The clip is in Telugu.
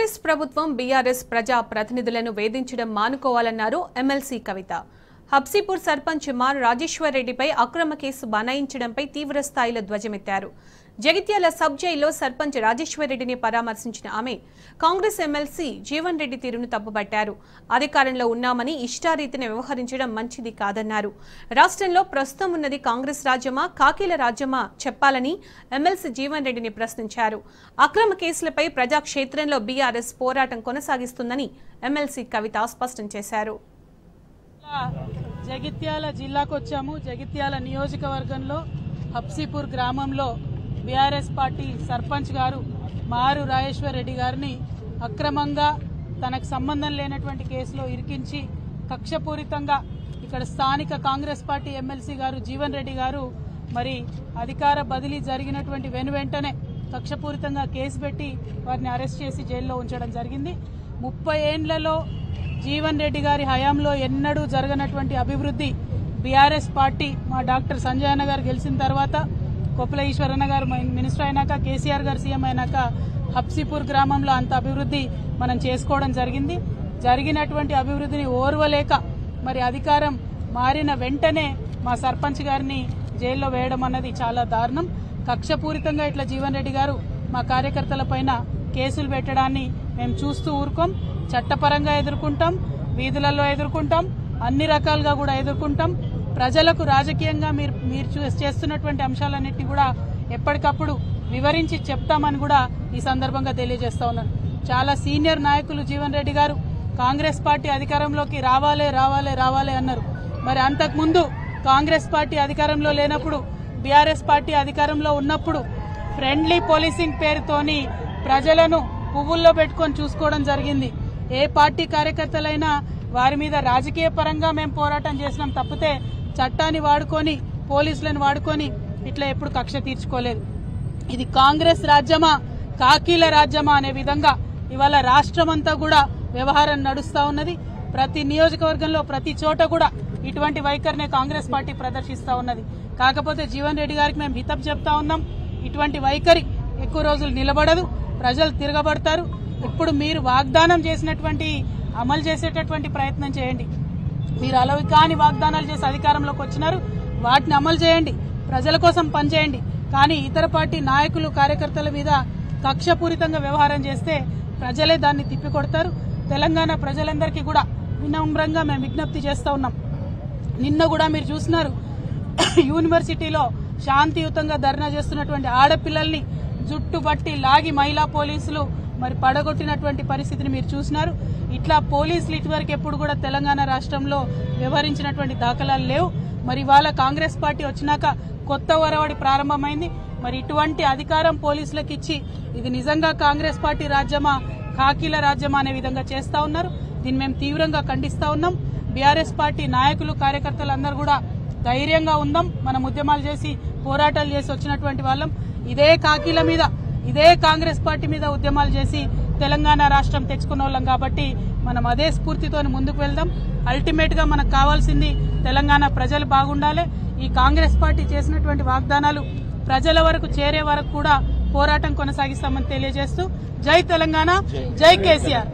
కాంగ్రెస్ ప్రభుత్వం బీఆర్ఎస్ ప్రజా ప్రతినిధులను వేధించడం మానుకోవాలన్నారు ఎమ్మెల్సీ కవిత. హబ్సీపూర్ సర్పంచ్ మారు రాజేశ్వర్ రెడ్డిపై అక్రమ కేసు బనాయించడంపై తీవ్ర స్థాయిలో ధ్వజమెత్తారు. జగిత్యాల సబ్ జైల్లో సర్పంచ్ రాజేశ్వర్ రెడ్డిని పరామర్శించిన ఆమె కాంగ్రెస్ ఎమ్మెల్సీ జీవన్ రెడ్డి తీరును తప్పుపట్టారు. అధికారంలో ఉన్నామని ఇష్టారీతిని వ్యవహరించడం మంచిది కాదన్నారు. రాష్ట్రంలో ప్రస్తుతం ఉన్నది కాంగ్రెస్ రాజ్యమా కాకీల రాజ్యమా చెప్పాలని ఎమ్మెల్సీ జీవన్ రెడ్డిని ప్రశ్నించారు. అక్రమ కేసులపై ప్రజాక్షేత్రంలో బీఆర్ఎస్ పోరాటం కొనసాగిస్తుందని ఎమ్మెల్సీ కవిత స్పష్టం చేశారు. జగిత్యాల జిల్లాకు వచ్చాము. జగిత్యాల నియోజకవర్గంలో హబ్సీపూర్ గ్రామంలో బీఆర్ఎస్ పార్టీ సర్పంచ్ గారు మారు రాజేశ్వర్ రెడ్డి గారిని అక్రమంగా తనకు సంబంధం లేనటువంటి కేసులో ఇరికించి కక్షపూరితంగా ఇక్కడ స్థానిక కాంగ్రెస్ పార్టీ ఎమ్మెల్సీ గారు జీవన్ రెడ్డి గారు మరి అధికార బదిలీ జరిగినటువంటి వెనువెంటనే కక్షపూరితంగా కేసు పెట్టి వారిని అరెస్ట్ చేసి జైల్లో ఉంచడం జరిగింది. 30 ఏండ్లలో జీవన్ రెడ్డి గారి హయాంలో ఎన్నడూ జరగనటువంటి అభివృద్ధి బీఆర్ఎస్ పార్టీ మా డాక్టర్ సంజయ్ అన్న గారు గెలిచిన తర్వాత, కొప్పుల ఈశ్వరన్న గారు మినిస్టర్ అయినాక, కేసీఆర్ గారు సీఎం అయినాక హబ్సీపూర్ గ్రామంలో అంత అభివృద్ధి మనం చేసుకోవడం జరిగింది. జరిగినటువంటి అభివృద్ధిని ఓర్వలేక మరి అధికారం మారిన వెంటనే మా సర్పంచ్ గారిని జైల్లో వేయడం అన్నది చాలా దారుణం. కక్షపూరితంగా ఇట్లా జీవన్ రెడ్డి గారు మా కార్యకర్తల పైన కేసులు పెట్టడాన్ని మేము చూస్తూ ఊరుకోం. చట్టపరంగా ఎదుర్కొంటాం, వీధులలో ఎదుర్కొంటాం, అన్ని రకాలుగా కూడా ఎదుర్కొంటాం. ప్రజలకు రాజకీయంగా మీరు చేస్తున్నటువంటి అంశాలన్నింటినీ కూడా ఎప్పటికప్పుడు వివరించి చెప్తామని కూడా ఈ సందర్భంగా తెలియజేస్తా ఉన్నాను. చాలా సీనియర్ నాయకులు జీవన్ రెడ్డి గారు కాంగ్రెస్ పార్టీ అధికారంలోకి రావాలే రావాలే రావాలే అన్నారు. మరి అంతకుముందు కాంగ్రెస్ పార్టీ అధికారంలో లేనప్పుడు, బీఆర్ఎస్ పార్టీ అధికారంలో ఉన్నప్పుడు ఫ్రెండ్లీ పోలీసింగ్ పేరుతోని ప్రజలను పువ్వుల్లో పెట్టుకొని చూసుకోవడం జరిగింది. ఏ పార్టీ కార్యకర్తలైనా వారి మీద రాజకీయ పరంగా మేము పోరాటం చేసినాం తప్పితే చట్టాన్ని వాడుకొని పోలీసులను వాడుకొని ఇట్లా ఎప్పుడు కక్ష తీర్చుకోలేదు. ఇది కాంగ్రెస్ రాజ్యమా కాకీల రాజ్యమా అనే విధంగా ఇవాళ రాష్ట్రమంతా కూడా వ్యవహారం నడుస్తా ఉన్నది. ప్రతి నియోజకవర్గంలో ప్రతి చోట కూడా ఇటువంటి వైఖరినే కాంగ్రెస్ పార్టీ ప్రదర్శిస్తా ఉన్నది. కాకపోతే జీవన్ రెడ్డి గారికి మేము హితవు చెప్తా ఉన్నాం, ఇటువంటి వైఖరి ఎక్కువ రోజులు నిలబడదు, ప్రజలు తిరగబడతారు. ఇప్పుడు మీరు వాగ్దానం చేసినటువంటి అమలు చేసేటటువంటి ప్రయత్నం చేయండి. మీరు అలవి కాని వాగ్దానాలు చేసి అధికారంలోకి వచ్చినారు, వాటిని అమలు చేయండి, ప్రజల కోసం పనిచేయండి. కానీ ఇతర పార్టీ నాయకులు కార్యకర్తల మీద కక్షపూరితంగా వ్యవహారం చేస్తే ప్రజలే దాన్ని తిప్పికొడతారు. తెలంగాణ ప్రజలందరికీ కూడా వినమ్రంగా మేము విజ్ఞప్తి చేస్తా ఉన్నాం. నిన్న కూడా మీరు చూసినారు, యూనివర్సిటీలో శాంతియుతంగా ధర్నా చేస్తున్నటువంటి ఆడపిల్లల్ని జుట్టుబట్టి లాగి మహిళా పోలీసులు మరి పడగొట్టినటువంటి పరిస్థితిని మీరు చూసినారు. ఇట్లా పోలీసులు ఇటువరకు ఎప్పుడు కూడా తెలంగాణ రాష్ట్రంలో వ్యవహరించినటువంటి దాఖలాలు లేవు. మరి ఇవాళ కాంగ్రెస్ పార్టీ వచ్చినాక కొత్త ఒరవడి ప్రారంభమైంది. మరి ఇటువంటి అధికారం పోలీసులకు ఇచ్చి ఇది నిజంగా కాంగ్రెస్ పార్టీ రాజ్యమా కాకీల రాజ్యమా అనే విధంగా చేస్తా ఉన్నారు. దీన్ని మేము తీవ్రంగా ఖండిస్తా ఉన్నాం. బీఆర్ఎస్ పార్టీ నాయకులు కార్యకర్తలు అందరూ కూడా ధైర్యంగా ఉందాం. మనం ఉద్యమాలు చేసి పోరాటాలు చేసి వచ్చినటువంటి వాళ్ళం. ఇదే కాకీల మీద, ఇదే కాంగ్రెస్ పార్టీ మీద ఉద్యమాలు చేసి తెలంగాణ రాష్ట్రం తెచ్చుకున్న వాళ్ళం కాబట్టి మనం అదే స్ఫూర్తితో ముందుకు వెళ్దాం. అల్టిమేట్ గా మనకు కావాల్సింది తెలంగాణ ప్రజలు బాగుండాలి. ఈ కాంగ్రెస్ పార్టీ చేసినటువంటి వాగ్దానాలు ప్రజల వరకు చేరే వరకు కూడా పోరాటం కొనసాగిస్తామని తెలియజేస్తూ జై తెలంగాణ, జై కేసీఆర్.